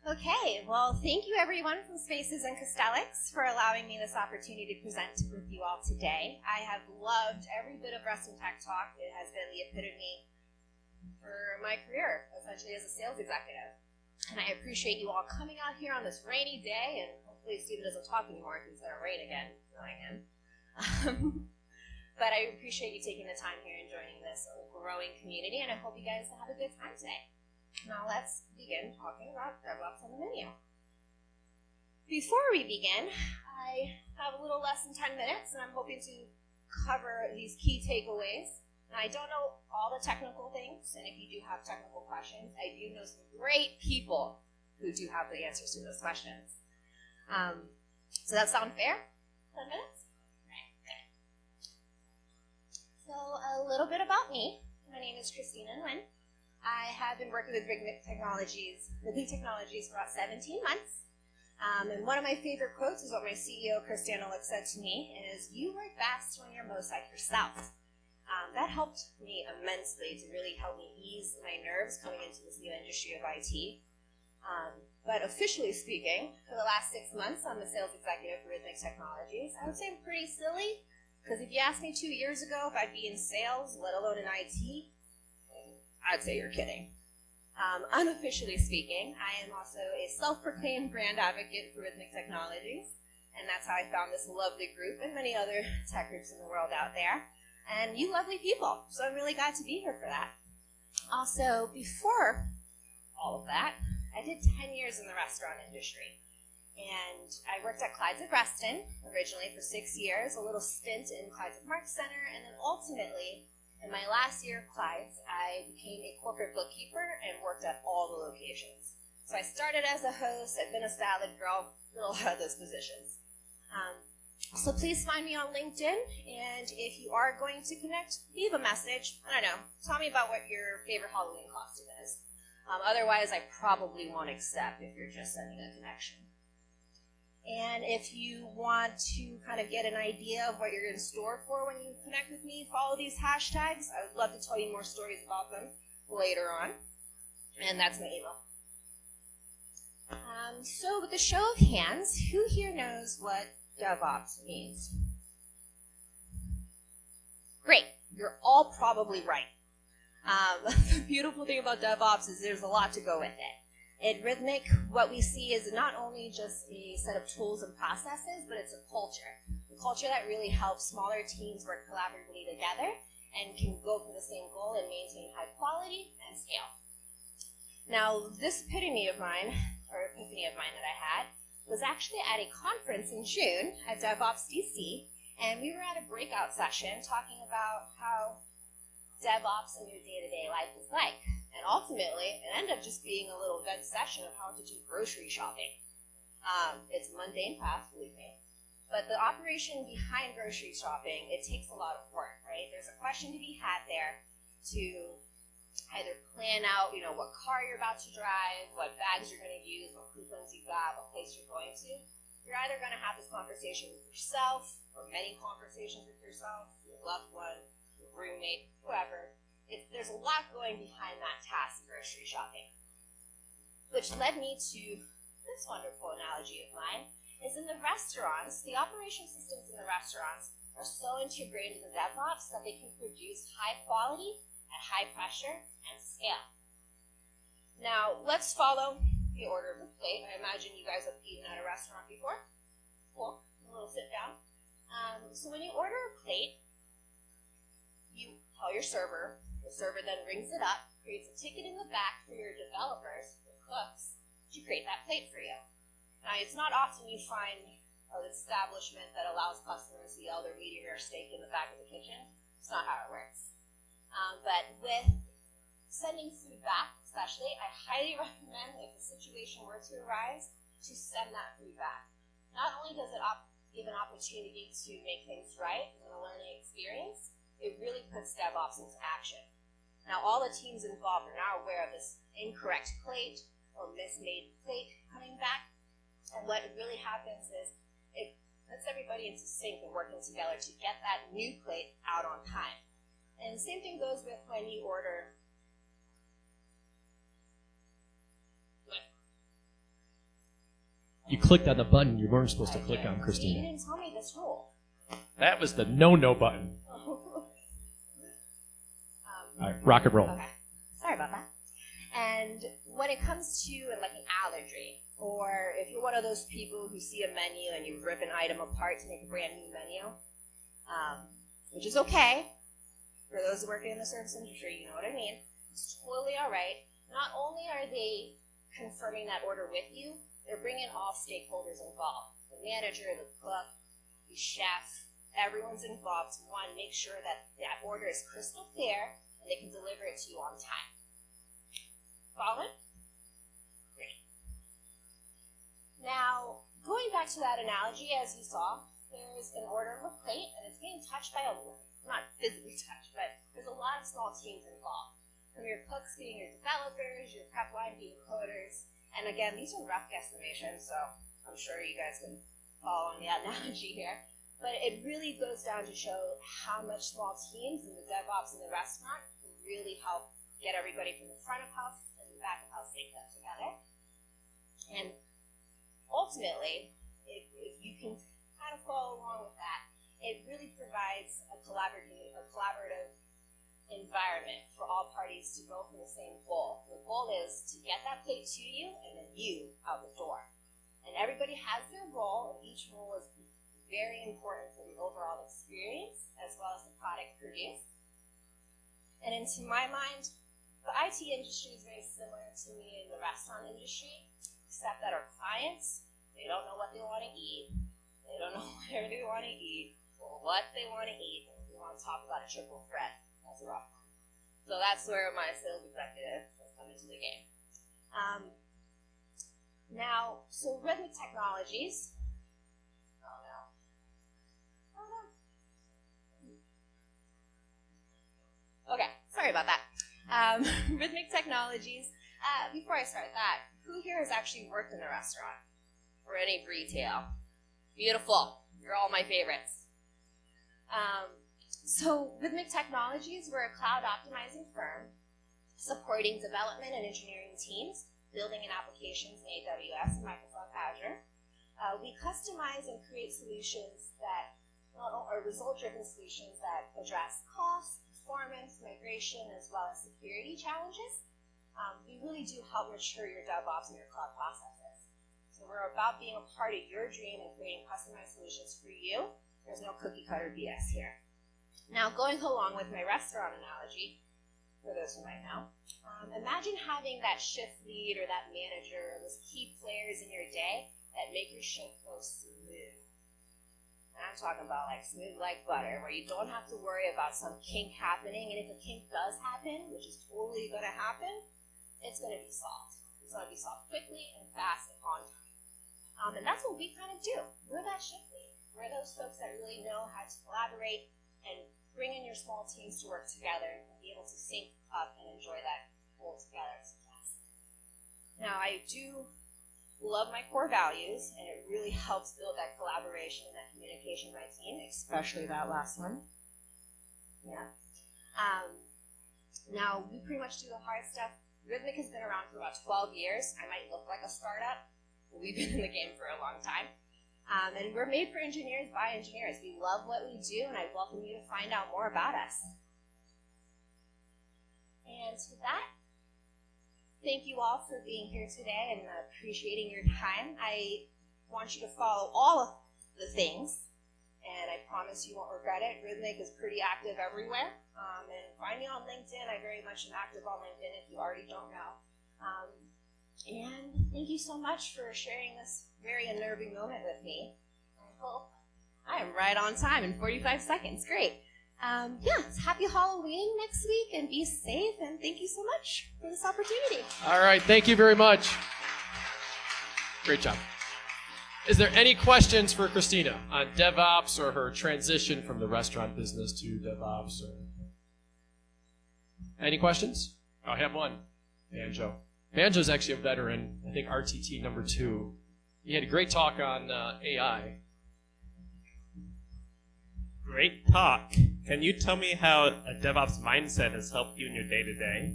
Okay, well, thank you everyone from Spaces and Castellix for allowing me this opportunity to present with you all today. I have loved every bit of Reston Tech Talk. It has been the epitome for my career, essentially as a sales executive. And I appreciate you all coming out here on this rainy day, and hopefully Stephen doesn't talk anymore because it's going to rain again, knowing him. But I appreciate you taking the time here and joining this growing community, and I hope you guys have a good time today. Now let's begin talking about DevOps on the menu. Before we begin, I have a little less than 10 minutes, and I'm hoping to cover these key takeaways. Now, I don't know all the technical things, and if you do have technical questions, I do know some great people who do have the answers to those questions. So that sound fair? 10 minutes? Right. Okay. So a little bit about me. My name is Chrystina Nguyen. I have been working with Rhythmic Technologies for about 17 months. And one of my favorite quotes is what my CEO, Chrystina, said to me, is, "You work best when you're most like yourself." That helped me immensely to really help me ease my nerves coming into this new industry of IT. But officially speaking, for the last 6 months, I'm a sales executive for Rhythmic Technologies. I would say I'm pretty silly, because if you asked me 2 years ago if I'd be in sales, let alone in IT, I'd say you're kidding. Unofficially speaking, I am also a self-proclaimed brand advocate for Rhythmic Technologies, and that's how I found this lovely group and many other tech groups in the world out there. And you lovely people, so I'm really glad to be here for that. Also, before all of that, I did 10 years in the restaurant industry. And I worked at Clyde's of Reston, originally for 6 years, a little stint in Clyde's of Mark Center, and then ultimately, in my last year of Clyde's, I became a corporate bookkeeper and worked at all the locations. So I started as a host, I've been a salad girl, a lot of those positions. So please find me on LinkedIn, and if you are going to connect, leave a message. I don't know, tell me about what your favorite Halloween costume is. Otherwise, I probably won't accept if you're just sending a connection. And if you want to kind of get an idea of what you're in store for when you connect with me, follow these hashtags. I would love to tell you more stories about them later on. And that's my email. So with a show of hands, who here knows what DevOps means? Great. You're all probably right. The beautiful thing about DevOps is there's a lot to go with it. At Rhythmic, what we see is not only just a set of tools and processes, but it's a culture. A culture that really helps smaller teams work collaboratively together and can go for the same goal and maintain high quality and scale. Now, this epiphany of mine that I had was actually at a conference in June at DevOps DC, and we were at a breakout session talking about how DevOps in your day-to-day life is like. And ultimately, it ended up just being a little event session of how to do grocery shopping. It's a mundane task, believe me. But the operation behind grocery shopping, it takes a lot of work, right? There's a question to be had there to either plan out, what car you're about to drive, what bags you're going to use, what coupons you got, what place you're going to. You're either going to have this conversation with yourself, or many conversations with yourself, your loved one, your roommate, whoever. There's a lot going behind that task of grocery shopping. Which led me to this wonderful analogy of mine, is in the restaurants, the operation systems in the restaurants are so integrated into DevOps that they can produce high quality at high pressure and scale. Now, let's follow the order of the plate. I imagine you guys have eaten at a restaurant before. Cool, a little sit down. So when you order a plate, you tell your server. The server then rings it up, creates a ticket in the back for your developers, the cooks, to create that plate for you. Now, it's not often you find an establishment that allows customers to yell their medium rare steak in the back of the kitchen. It's not how it works. But with sending food back, especially, I highly recommend, if the situation were to arise, to send that food back. Not only does it give an opportunity to make things right in a learning experience, it really puts DevOps into action. Now, all the teams involved are now aware of this incorrect plate or mismade plate coming back. And what really happens is it puts everybody into sync and working together to get that new plate out on time. And the same thing goes with when you order. You clicked on the button you weren't supposed to click on, You Chrystina. didn't tell me this rule. That was the no-no button. All right, rock and roll. Okay. Sorry about that. And when it comes to like an allergy, or if you're one of those people who see a menu and you rip an item apart to make a brand new menu, which is okay. For those working in the service industry, you know what I mean. It's totally all right. Not only are they confirming that order with you, they're bringing all stakeholders involved. The manager, the cook, the chef, everyone's involved to, one, make sure that that order is crystal clear and they can deliver it to you on time. Following? Great. Now, going back to that analogy, as you saw, there's an order of a plate and it's being touched by not physically touched, but there's a lot of small teams involved. From your cooks being your developers, your prep line being coders, and again, these are rough guesstimations, so I'm sure you guys can follow on the analogy here. But it really goes down to show how much small teams in the DevOps in the restaurant can really help get everybody from the front of house and the back of house synced up together. And ultimately, if you can kind of follow along with that, it really provides a collaborative environment for all parties to go for the same goal. The goal is to get that plate to you and then you out the door. And everybody has their role, and each role is very important for the overall experience as well as the product produced. And into my mind, the IT industry is very similar to me in the restaurant industry, except that our clients, they don't know what they want to eat. They don't know where they want to eat or what they want to eat. We want to talk about a triple threat. That's a rough one. So that's where my sales executive has come into the game. Now, so Rhythmic Technologies. Oh no. Okay, sorry about that. Rhythmic Technologies. Before I start that, who here has actually worked in a restaurant or any retail? Beautiful. You're all my favorites. So Rhythmic Technologies, we're a cloud optimizing firm supporting development and engineering teams, building in applications in AWS and Microsoft Azure. We customize and create solutions that are result-driven solutions that address cost, performance, migration, as well as security challenges. We really do help mature your DevOps and your cloud processes. So we're about being a part of your dream and creating customized solutions for you. There's no cookie-cutter BS here. Now, going along with my restaurant analogy, for those who might know, imagine having that shift lead or that manager or those key players in your day that make your shift go smooth. And I'm talking about like smooth like butter, where you don't have to worry about some kink happening, and if a kink does happen, which is totally going to happen, it's going to be solved. It's going to be solved quickly and fast and on time. And that's what we kind of do. We're that shift lead. We're those folks that really know how to collaborate and bring in your small teams to work together and be able to sync up and enjoy that whole together success. Now, I do love my core values, and it really helps build that collaboration and that communication with my team, especially that last one. Yeah. Now, we pretty much do the hard stuff. Rhythmic has been around for about 12 years. I might look like a startup, but we've been in the game for a long time. And we're made for engineers by engineers. We love what we do, and I welcome you to find out more about us. And to that, thank you all for being here today and appreciating your time. I want you to follow all of the things, and I promise you won't regret it. Rhythmic is pretty active everywhere. And find me on LinkedIn. I very much am active on LinkedIn if you already don't know. And thank you so much for sharing this very unnerving moment with me. I hope I am right on time in 45 seconds. Great. Happy Halloween next week, and be safe, and thank you so much for this opportunity. All right, thank you very much. Great job. Is there any questions for Chrystina on DevOps or her transition from the restaurant business to DevOps? Any questions? I have one. Banjo. Banjo's actually a veteran, I think RTT number 2. He had a great talk on AI. Great talk. Can you tell me how a DevOps mindset has helped you in your day-to-day?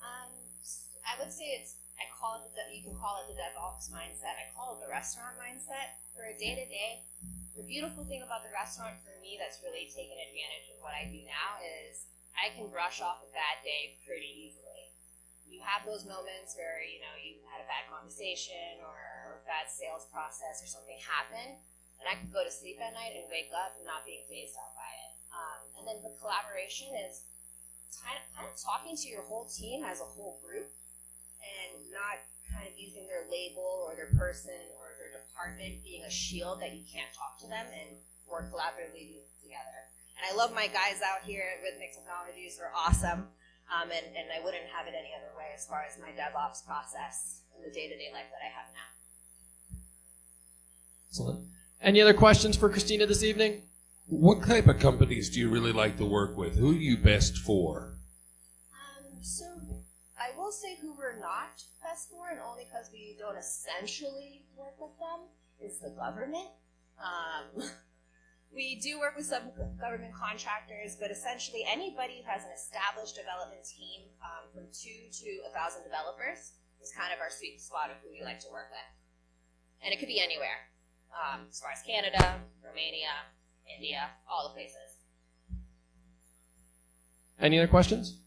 I would say I you can call it the DevOps mindset. I call it the restaurant mindset. For a day-to-day, the beautiful thing about the restaurant for me that's really taken advantage of what I do now is I can brush off a bad day pretty easily. You have those moments where, you had a bad conversation or a bad sales process or something happen, and I can go to sleep at night and wake up and not being phased out by it. And then the collaboration is kind of talking to your whole team as a whole group and not kind of using their label or their person or their department being a shield that you can't talk to them and work collaboratively together. And I love my guys out here at Rhythmic Technologies. They're awesome. And I wouldn't have it any other way as far as my DevOps process and the day-to-day life that I have now. Excellent. Any other questions for Chrystina this evening? What type of companies do you really like to work with? Who are you best for? So I will say who we're not best for, and only because we don't essentially work with them, is the government. We do work with some government contractors, but essentially anybody who has an established development team from 2 to 1,000 developers is kind of our sweet spot of who we like to work with. And it could be anywhere, as far as Canada, Romania, India, all the places. Any other questions?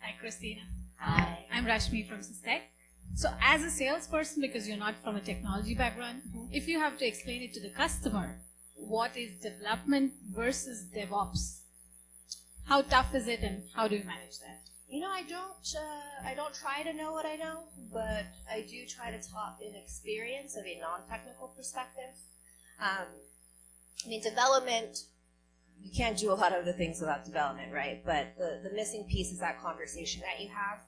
Hi, Chrystina. Hi. I'm Rashmi from Systec. So as a salesperson, because you're not from a technology background, if you have to explain it to the customer, what is development versus DevOps? How tough is it and how do you manage that? I don't try to know what I know, but I do try to talk in experience of a non-technical perspective. Development, you can't do a lot of the things without development, right? But the missing piece is that conversation that you have,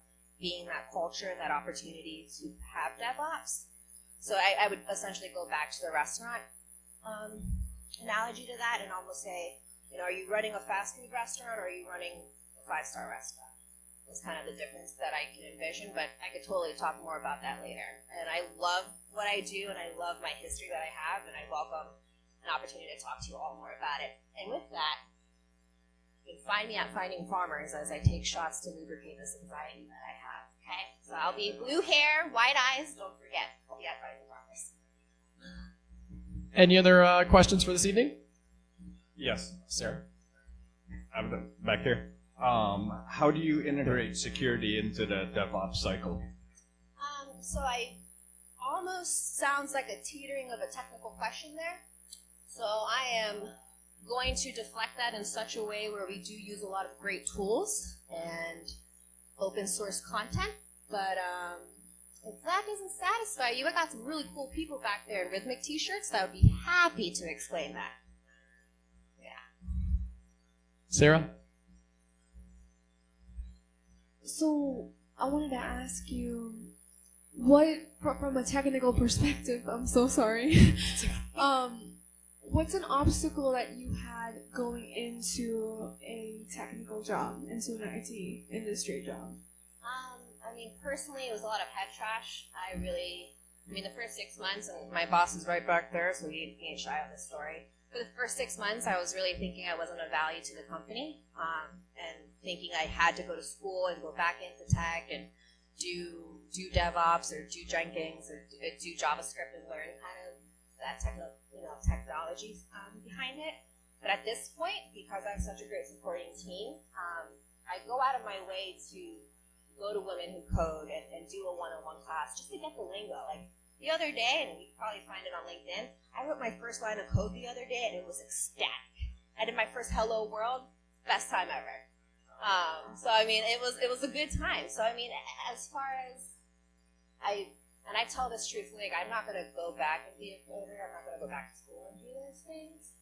being that culture and that opportunity to have DevOps. So I would essentially go back to the restaurant analogy to that and almost say, are you running a fast food restaurant or are you running a 5-star restaurant? That's kind of the difference that I can envision, but I could totally talk more about that later. And I love what I do and I love my history that I have, and I welcome an opportunity to talk to you all more about it. And with that, you can find me at Finding Farmers as I take shots to lubricate this anxiety that I have. Okay? So I'll be blue hair, white eyes, don't forget. I'll be at Finding Farmers. Any other questions for this evening? Yes. Sarah? I'm back here. How do you integrate security into the DevOps cycle? So I almost sounds like a teetering of a technical question there. So I am going to deflect that in such a way where we do use a lot of great tools and open source content. But if that doesn't satisfy you, I got some really cool people back there in Rhythmic t-shirts that would be happy to explain that. Yeah. Sarah? So I wanted to ask you, what, from a technical perspective, I'm so sorry, what's an obstacle that you had going into a technical job, into an IT industry job? Personally, it was a lot of head trash. The first 6 months, and my boss is right back there, so he ain't shy on this story. For the first 6 months, I was really thinking I wasn't of value to the company, and thinking I had to go to school and go back into tech and do DevOps or do Jenkins or do JavaScript and learn kind of that technology behind it. But at this point, because I have such a great supporting team, I go out of my way to go to Women Who Code and do a one-on-one class just to get the lingo. Like the other day, and you can probably find it on LinkedIn, I wrote my first line of code the other day and it was ecstatic. I did my first Hello World, best time ever. It was a good time. So as far as I tell this truthfully, I'm not going to go back and be a coder. I'm not going to go back to school and do those things.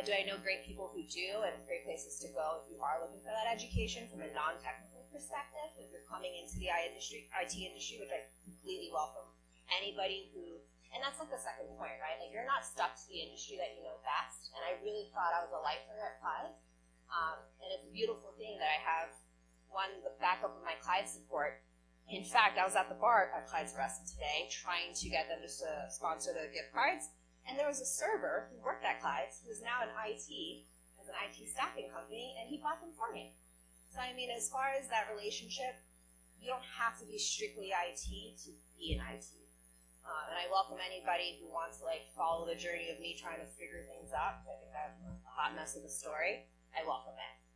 Do I know great people who do, and great places to go if you are looking for that education from a non-technical perspective? If you're coming into the IT industry, which I completely welcome anybody who, and that's like the second point, right? Like you're not stuck to the industry that you know best. And I really thought I was a lifer at Clyde. And it's a beautiful thing that I have, the backup of my Clyde support. In fact, I was at the bar at Clyde's Reston today trying to get them to sponsor the gift cards. And there was a server who worked at Clyde's who is now in IT, as an IT staffing company, and he bought them for me. So So I mean, as far as that relationship, you don't have to be strictly IT to be in IT. And I welcome anybody who wants to like follow the journey of me trying to figure things out. I think I'm a hot mess of a story. I welcome it.